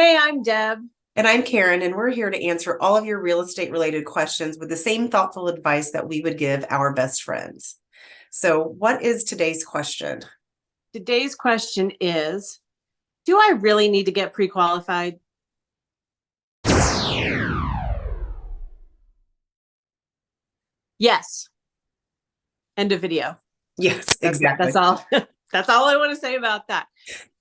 Hey, I'm Deb. And I'm Karen, and we're here to answer all of your real estate related questions with the same thoughtful advice that we would give our best friends. So, what is today's question? Today's question is, do I really need to get pre-qualified? Yes. End of video. Yes, That's exactly. all. That's all I want to say about that.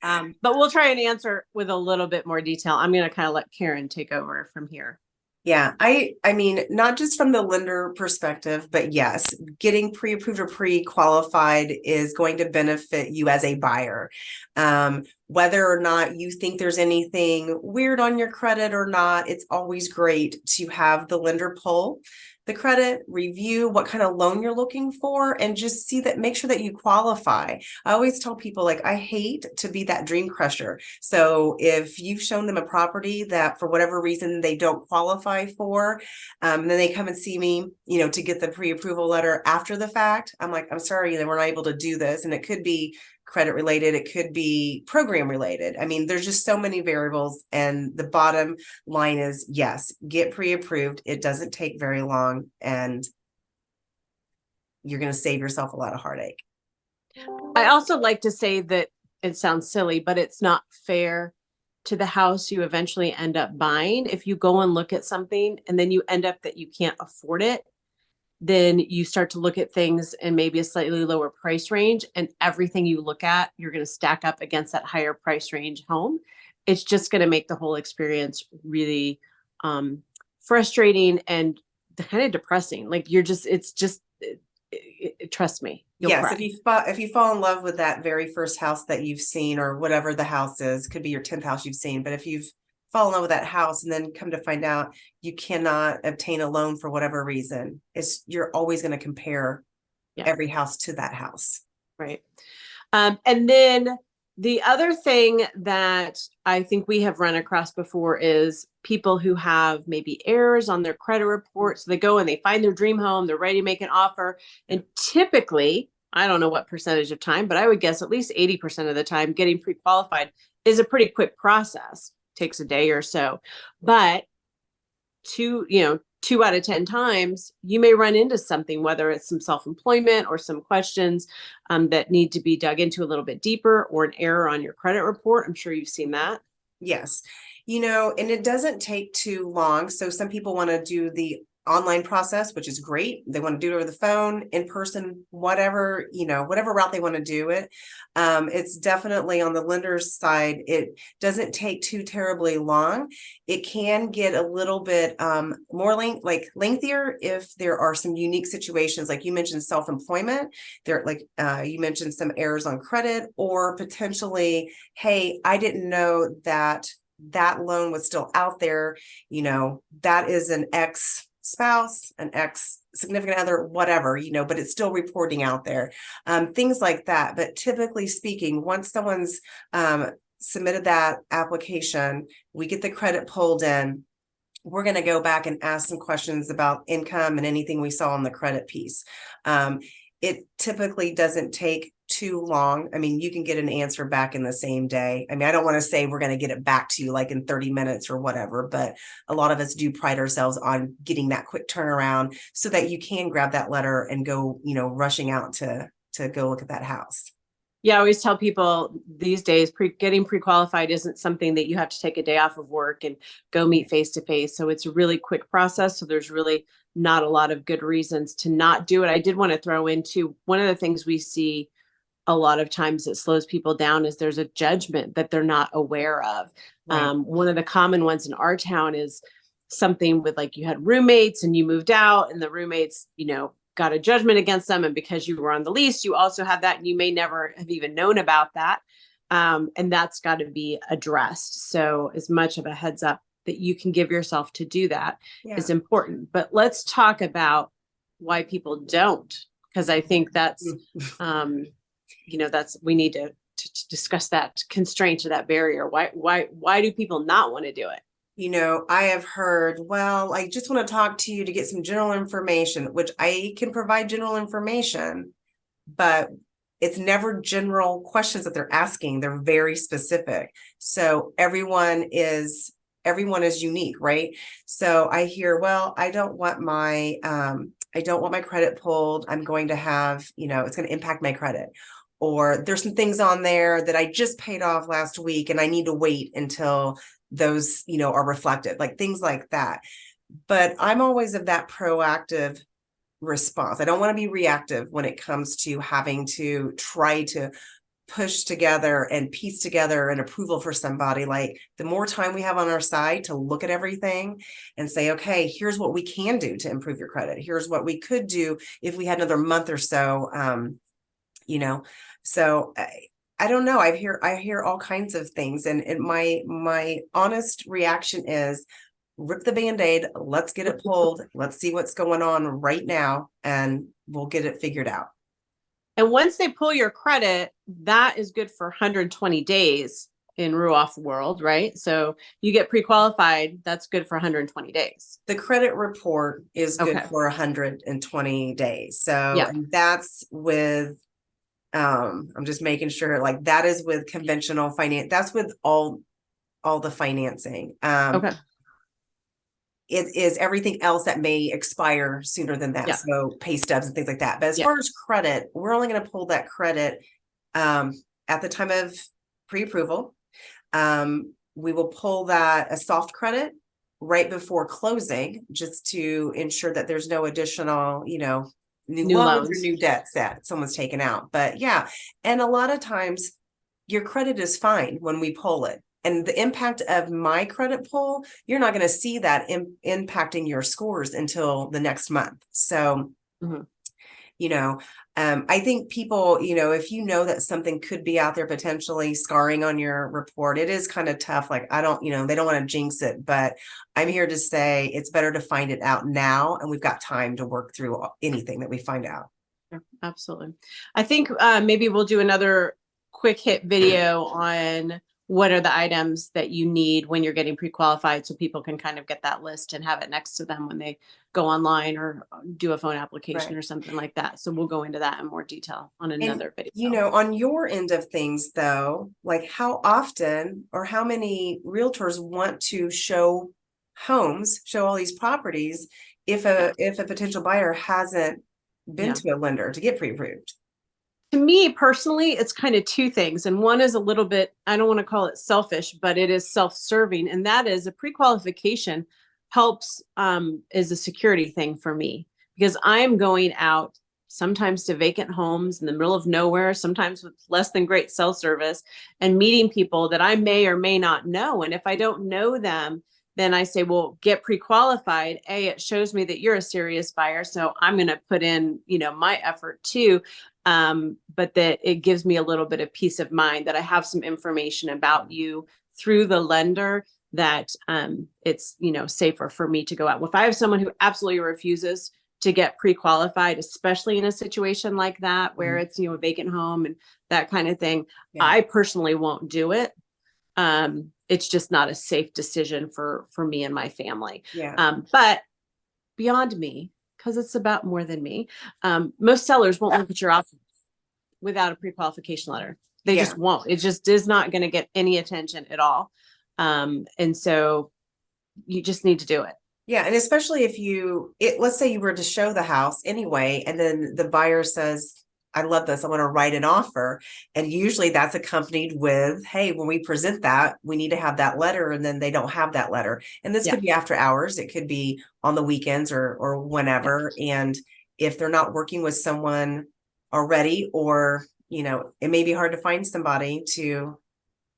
But we'll try and answer with a little bit more detail. I'm going to kind of let Karen take over from here. Yeah, I mean, not just from the lender perspective, but yes, getting pre-approved or pre-qualified is going to benefit you as a buyer. Whether or not you think there's anything weird on your credit or not, it's always great to have the lender pull the credit, review what kind of loan you're looking for, and just see that, make sure that you qualify. I always tell people, like, I hate to be that dream crusher. So if you've shown them a property that for whatever reason they don't qualify for, and then they come and see me, to get the pre-approval letter after the fact, I'm like, I'm sorry, we're not able to do this. And it could be credit related, it could be program related. I mean, there's just so many variables. And the bottom line is, yes, get pre-approved. It doesn't take very long, and you're going to save yourself a lot of heartache. I also like to say that it sounds silly, but it's not fair to the house you eventually end up buying. If you go and look at something and then you end up that you can't afford it, then you start to look at things in maybe a slightly lower price range, and everything you look at, you're going to stack up against that higher price range home. It's just going to make the whole experience really frustrating and kind of depressing. Like trust me, you'll Yes, cry. if you fall in love with that very first house that you've seen, or whatever the house is, could be your 10th house you've seen, but if you've fallen in love with that house and then come to find out you cannot obtain a loan for whatever reason, you're always going to compare Yeah. every house to that house. Right. And then the other thing that I think we have run across before is people who have maybe errors on their credit report. So they go and they find their dream home, they're ready to make an offer. And typically, I don't know what percentage of time, but I would guess at least 80% of the time, getting pre qualified is a pretty quick process, takes a day or so. But two out of 10 times, you may run into something, whether it's some self-employment or some questions that need to be dug into a little bit deeper, or an error on your credit report. I'm sure you've seen that. Yes. And it doesn't take too long. So some people want to do the online process, which is great. They want to do it over the phone, in person, whatever, whatever route they want to do it. It's definitely on the lender's side. It doesn't take too terribly long. It can get a little bit more lengthier if there are some unique situations, like you mentioned, self-employment. There, like you mentioned, some errors on credit, or potentially, hey, I didn't know that loan was still out there. That is an ex spouse, an ex significant other, whatever, but it's still reporting out there, things like that. But typically speaking, once someone's submitted that application, we get the credit pulled in. We're going to go back and ask some questions about income and anything we saw on the credit piece. It typically doesn't take too long. I mean, you can get an answer back in the same day. I mean, I don't want to say we're going to get it back to you like in 30 minutes or whatever, but a lot of us do pride ourselves on getting that quick turnaround so that you can grab that letter and go, rushing out to go look at that house. Yeah, I always tell people these days, getting pre-qualified isn't something that you have to take a day off of work and go meet face to face. So it's a really quick process. So there's really not a lot of good reasons to not do it. I did want to throw into one of the things we see a lot of times that slows people down is there's a judgment that they're not aware of. Right. One of the common ones in our town is something with, like, you had roommates and you moved out, and the roommates, got a judgment against them. And because you were on the lease, you also have that, and you may never have even known about that. And that's got to be addressed. So as much of a heads up that you can give yourself to do that is important. But let's talk about why people don't, because I think that's, we need to discuss that constraint or that barrier. Why do people not want to do it? I have heard, well, I just want to talk to you to get some general information, which I can provide general information, but it's never general questions that they're asking. They're very specific. So everyone is unique, right? So I hear, well, I don't want my credit pulled. I'm going to have, it's going to impact my credit. Or there's some things on there that I just paid off last week and I need to wait until those, are reflected, like things like that. But I'm always of that proactive response. I don't want to be reactive when it comes to having to try to push together and piece together an approval for somebody. Like, the more time we have on our side to look at everything and say, okay, here's what we can do to improve your credit. Here's what we could do if we had another month or so. So I don't know. I hear all kinds of things, and my honest reaction is, rip the Band-Aid, let's get it pulled, let's see what's going on right now, and we'll get it figured out. And once they pull your credit, that is good for 120 days in Ruoff world, right? So you get pre-qualified, that's good for 120 days. The credit report is good for 120 days. So and that's with, I'm just making sure, like, that is with conventional finance. That's with all the financing. It is everything else that may expire sooner than that. So pay stubs and things like that. But as far as credit, we're only going to pull that credit at the time of pre-approval. We will pull that a soft credit right before closing, just to ensure that there's no additional, new loans or new debts that someone's taken out. But and a lot of times your credit is fine when we pull it. And the impact of my credit pull, you're not going to see that impacting your scores until the next month. So, I think people, if you know that something could be out there potentially scarring on your report, it is kind of tough. Like, I don't, they don't want to jinx it, but I'm here to say it's better to find it out now. And we've got time to work through anything that we find out. Absolutely. I think maybe we'll do another quick hit video on what are the items that you need when you're getting pre-qualified, so people can kind of get that list and have it next to them when they go online or do a phone application or something like that. So we'll go into that in more detail on another video. On your end of things though, like, how often or how many realtors want to show all these properties if a potential buyer hasn't been to a lender to get pre-approved? To me personally, it's kind of two things. And one is a little bit, I don't want to call it selfish, but it is self-serving. And that is, a pre-qualification helps, is a security thing for me, because I'm going out sometimes to vacant homes in the middle of nowhere, sometimes with less than great cell service, and meeting people that I may or may not know. And if I don't know them, then I say, well, get pre-qualified. It shows me that you're a serious buyer. So I'm going to put in, my effort too. But that it gives me a little bit of peace of mind that I have some information about you through the lender, that it's, safer for me to go out. If I have someone who absolutely refuses to get pre-qualified, especially in a situation like that, where it's, a vacant home and that kind of thing, I personally won't do it. It's just not a safe decision for me and my family. But beyond me, because it's about more than me, most sellers won't look at your offer without a pre-qualification letter. They just won't. It just is not going to get any attention at all. And so you just need to do it. And especially if let's say you were to show the house anyway, and then the buyer says, I love this, I want to write an offer. And usually that's accompanied with, hey, when we present that, we need to have that letter. And then they don't have that letter. And this could be after hours. It could be on the weekends or whenever. And if they're not working with someone already, or, it may be hard to find somebody to,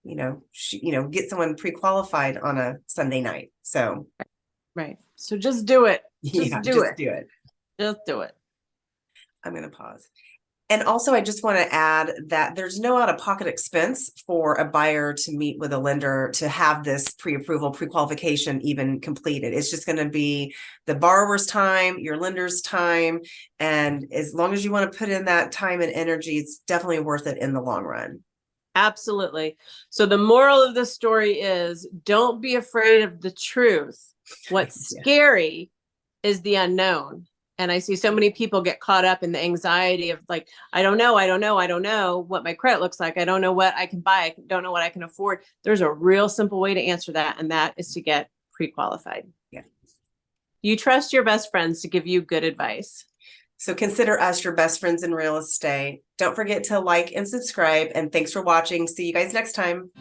get someone pre-qualified on a Sunday night. So. Right. So just do it. Just do it. Just do it. I'm going to pause. And also, I just want to add that there's no out-of-pocket expense for a buyer to meet with a lender to have this pre-approval, pre-qualification even completed. It's just going to be the borrower's time, your lender's time. And as long as you want to put in that time and energy, it's definitely worth it in the long run. Absolutely. So the moral of the story is, don't be afraid of the truth. What's scary is the unknown. And I see so many people get caught up in the anxiety of like, I don't know what my credit looks like. I don't know what I can buy. I don't know what I can afford. There's a real simple way to answer that, and that is to get pre-qualified. Yeah. You trust your best friends to give you good advice. So consider us your best friends in real estate. Don't forget to like and subscribe. And thanks for watching. See you guys next time.